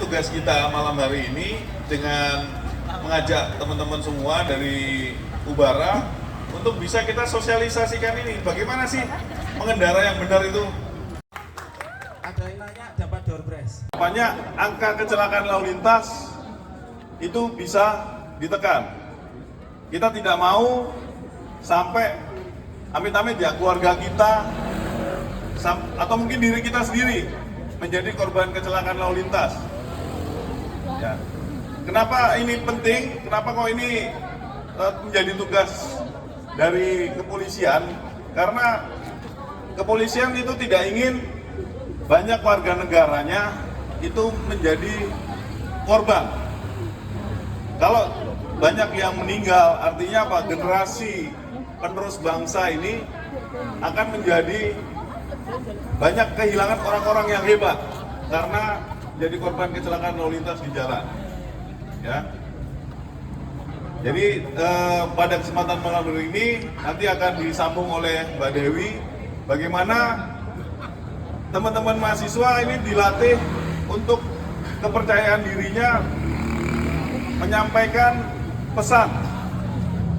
tugas kita malam hari ini dengan mengajak teman-teman semua dari Ubara untuk bisa kita sosialisasikan ini. Bagaimana sih mengendara yang benar itu? Ada yang nanya dapat door prize. Banyak angka kecelakaan lalu lintas itu bisa ditekan. Kita tidak mau sampai amit-amit ya keluarga kita atau mungkin diri kita sendiri menjadi korban kecelakaan lalu lintas. Ya. Kenapa ini penting? Kenapa kok ini menjadi tugas dari kepolisian? Karena kepolisian itu tidak ingin banyak warga negaranya itu menjadi korban. Kalau banyak yang meninggal, artinya apa? Generasi penerus bangsa ini akan menjadi banyak kehilangan orang-orang yang hebat karena jadi korban kecelakaan lalu lintas di jalan. Ya. Jadi pada kesempatan malam hari ini nanti akan disambung oleh Mbak Dewi bagaimana teman-teman mahasiswa ini dilatih untuk kepercayaan dirinya menyampaikan pesan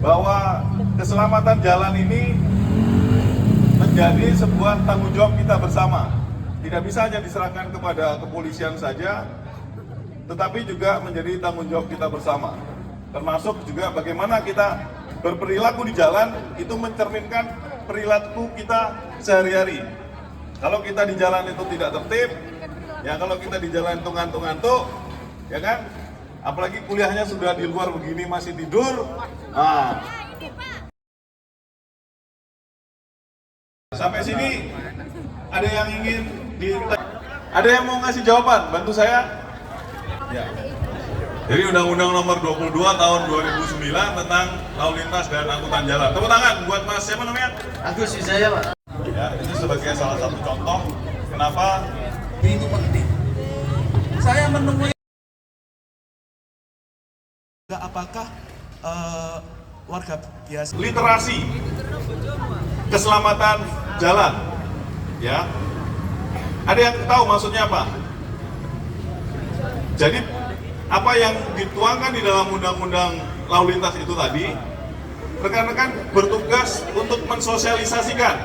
bahwa keselamatan jalan ini menjadi sebuah tanggung jawab kita bersama. Tidak bisa hanya diserahkan kepada kepolisian saja, tetapi juga menjadi tanggung jawab kita bersama. Termasuk juga bagaimana kita berperilaku di jalan itu mencerminkan perilaku kita sehari-hari. Kalau kita di jalan itu tidak tertib, ya kalau kita di jalan itu ngantuk-ngantuk, ya kan? Apalagi kuliahnya sudah di luar begini masih tidur. Nah, sampai sini ada yang ingin ada yang mau ngasih jawaban, bantu saya. Ya. Jadi Undang-Undang Nomor 22 Tahun 2009 tentang lalu lintas dan angkutan jalan. Tepuk tangan buat Mas siapa namanya? Agus Wisaya, Pak. Ya, itu sebagai salah satu contoh kenapa Itu penting. Saya menemui apakah warga biasa literasi keselamatan jalan. Ya. Ada yang tahu maksudnya apa? Jadi apa yang dituangkan di dalam undang-undang lalu lintas itu tadi, rekan-rekan bertugas untuk mensosialisasikan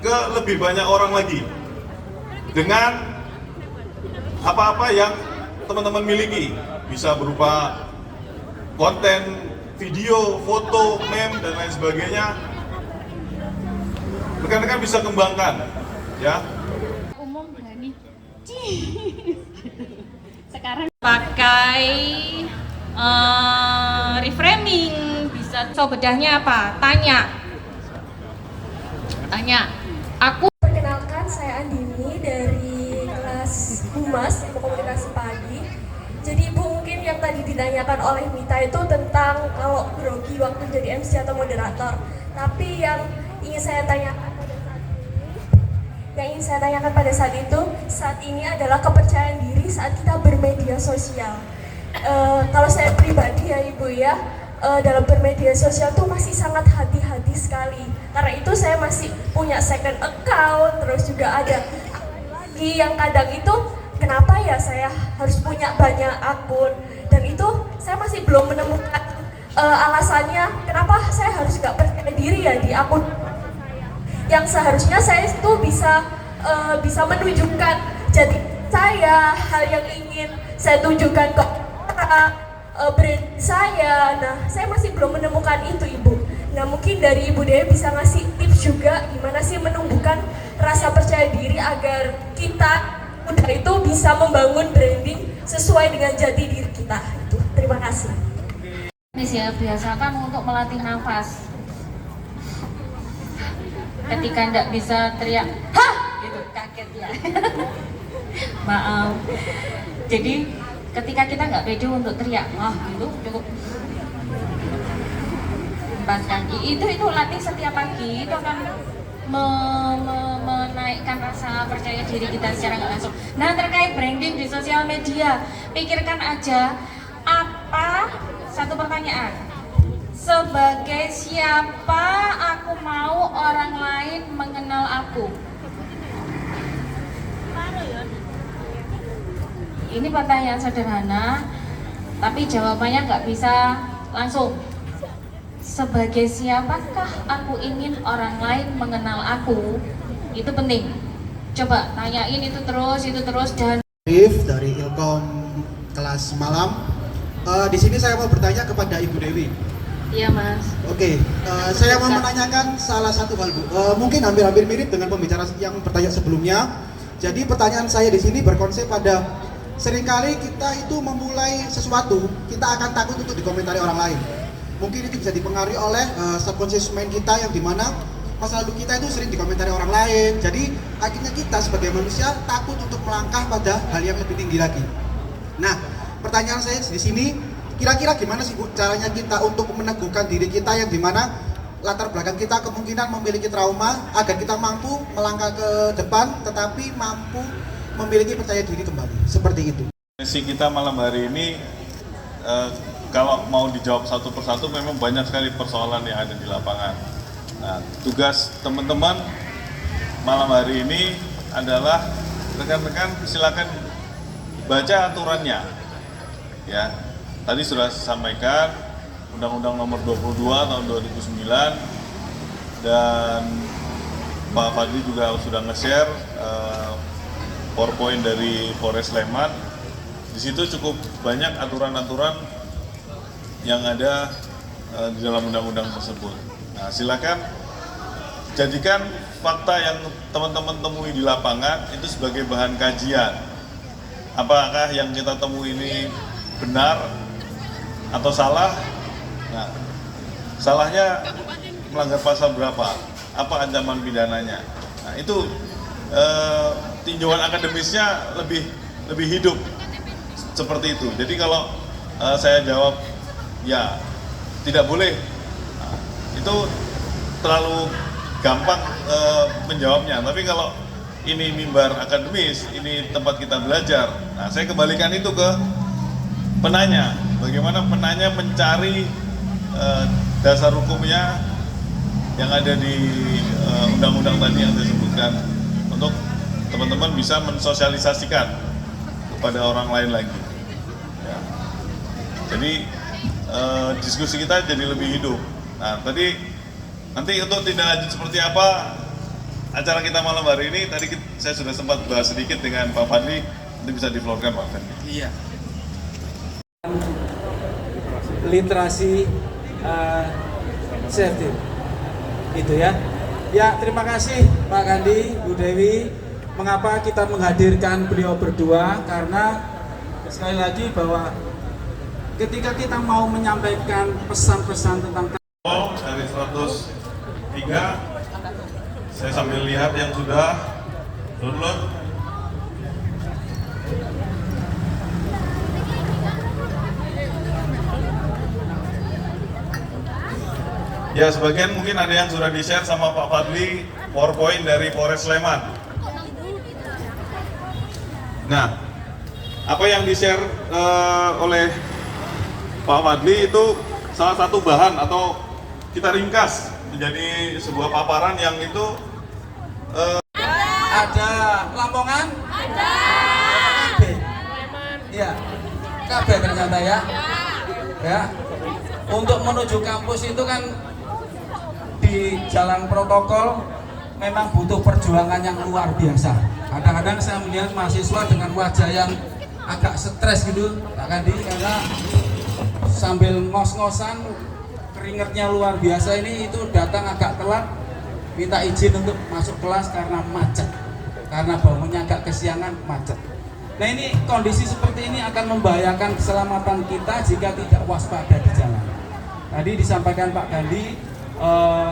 ke lebih banyak orang lagi dengan apa-apa yang teman-teman miliki, bisa berupa konten, video, foto, meme dan lain sebagainya. Rekan-rekan bisa kembangkan, ya. Umum berani. Sekarang pakai reframing, bisa. So bedahnya apa? Tanya. Aku Perkenalkan, saya Andini dari kelas Humas Ilmu Komunikasi Pagi. Jadi Bu, mungkin yang tadi ditanyakan oleh Mita itu tentang kalau grogi waktu jadi MC atau moderator. Tapi yang ingin saya tanyakan pada saat itu, saat ini adalah kepercayaan diri saat kita bermedia sosial. Kalau saya pribadi ya Ibu ya, dalam bermedia sosial tuh masih sangat hati-hati sekali. Karena itu saya masih punya second account, terus juga ada lagi yang kadang itu kenapa ya saya harus punya banyak akun, dan itu saya masih belum menemukan alasannya kenapa saya harus gak percaya diri ya di akun yang seharusnya saya itu bisa menunjukkan jadi saya hal yang ingin saya tunjukkan ke orang, brand saya. Nah, saya masih belum menemukan itu Ibu. Nah, mungkin dari Ibu Dewi bisa ngasih tips juga gimana sih menumbuhkan rasa percaya diri agar kita udah itu bisa membangun branding sesuai dengan jati diri kita. Itu. Terima kasih. ya biasakan untuk melatih nafas. Ketika tidak bisa teriak, hah, gitu kaget ya. Maaf. Jadi ketika kita nggak pede untuk teriak, wah gitu cukup empat kaki. Itu latih setiap pagi, itu akan menaikkan rasa percaya diri kita secara nggak langsung. Nah, terkait branding di sosial media, pikirkan aja apa satu pertanyaan. Sebagai siapa aku mau orang lain mengenal aku? Ini pertanyaan sederhana, tapi jawabannya nggak bisa langsung. Sebagai siapakah aku ingin orang lain mengenal aku? Itu penting. Coba tanyain itu terus dan dari Ilkom kelas malam. Di sini saya mau bertanya kepada Ibu Dewi. iya Mas. Oke, saya mau menanyakan salah satu hal, Bu. Mungkin hampir-hampir mirip dengan pembicara yang bertanya sebelumnya. Jadi pertanyaan saya di sini berkonsep pada seringkali kita itu memulai sesuatu, kita akan takut untuk dikomentari orang lain. Mungkin itu bisa dipengaruhi oleh subconscious mind kita yang dimana masa lalu kita itu sering dikomentari orang lain. Jadi akhirnya kita sebagai manusia takut untuk melangkah pada hal yang lebih tinggi lagi. Nah, pertanyaan saya di sini, kira-kira gimana sih Bu caranya kita untuk meneguhkan diri kita yang dimana latar belakang kita kemungkinan memiliki trauma agar kita mampu melangkah ke depan tetapi mampu memiliki percaya diri kembali, seperti itu. Sesi kita malam hari ini kalau mau dijawab satu persatu memang banyak sekali persoalan yang ada di lapangan. Nah, tugas teman-teman malam hari ini adalah rekan-rekan silakan baca aturannya. Ya, tadi sudah saya sampaikan Undang-Undang Nomor 22 tahun 2009 dan Pak Fadli juga sudah nge-share PowerPoint dari Polres Sleman. Di situ cukup banyak aturan-aturan yang ada di dalam undang-undang tersebut. Nah, silakan jadikan fakta yang teman-teman temui di lapangan itu sebagai bahan kajian. Apakah yang kita temui ini benar atau salah? Nah, salahnya melanggar pasal berapa? Apa ancaman pidananya? Nah, itu tinjauan akademisnya lebih hidup seperti itu. Jadi kalau saya jawab ya tidak boleh, nah, itu terlalu gampang menjawabnya. Tapi kalau ini mimbar akademis, ini tempat kita belajar, nah saya kembalikan itu ke penanya. Bagaimana penanya mencari dasar hukumnya yang ada di undang-undang tadi yang saya sebutkan untuk teman-teman bisa mensosialisasikan kepada orang lain lagi. Ya. Jadi diskusi kita jadi lebih hidup. Nah, nanti untuk tindak lanjut seperti apa acara kita malam hari ini, tadi saya sudah sempat bahas sedikit dengan Pak Fadli, nanti bisa di-floorkan Pak Fadli. Iya. Literasi safety itu ya. Ya, terima kasih Pak Kandi, Bu Dewi. Mengapa kita menghadirkan beliau berdua? Karena sekali lagi bahwa ketika kita mau menyampaikan pesan-pesan tentang dari 103, saya sambil lihat yang sudah download. Ya, sebagian mungkin ada yang sudah di-share sama Pak Fadli, PowerPoint dari Polres Sleman. Nah, apa yang di-share oleh Pak Fadli itu salah satu bahan atau kita ringkas menjadi sebuah paparan yang itu ada Lamongan? Ada. KB. Iya. KB ternyata ya. Ya. Untuk menuju kampus itu kan di jalan protokol memang butuh perjuangan yang luar biasa. Kadang-kadang saya melihat mahasiswa dengan wajah yang agak stres gitu, Pak Kandi, karena sambil ngos-ngosan, keringetnya luar biasa. Ini itu datang agak telat, minta izin untuk masuk kelas karena macet, karena bangunnya agak kesiangan, macet. Nah, ini kondisi seperti ini akan membahayakan keselamatan kita jika tidak waspada di jalan. Tadi disampaikan Pak Kandi,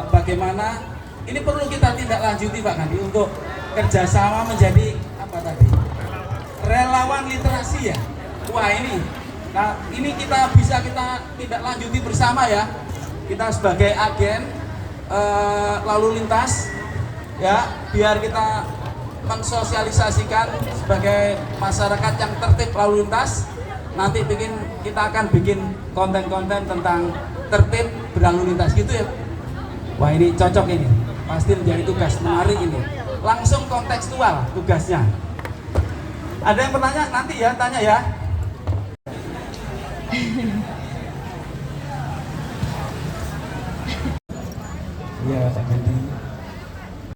bagaimana ini perlu kita tindak lanjuti Pak Kandi untuk kerjasama menjadi apa tadi? Relawan literasi ya. Wah, ini kita bisa tindak lanjuti bersama ya. Kita sebagai agen lalu lintas ya, biar kita mensosialisasikan sebagai masyarakat yang tertib lalu lintas. Nanti kita akan bikin konten-konten tentang tertib berlalu lintas gitu ya. Wah, ini cocok ini, pasti menjadi tugas menarik ini. Langsung kontekstual tugasnya. Ada yang bertanya? Nanti ya, tanya ya. Iya, Pak Ganti.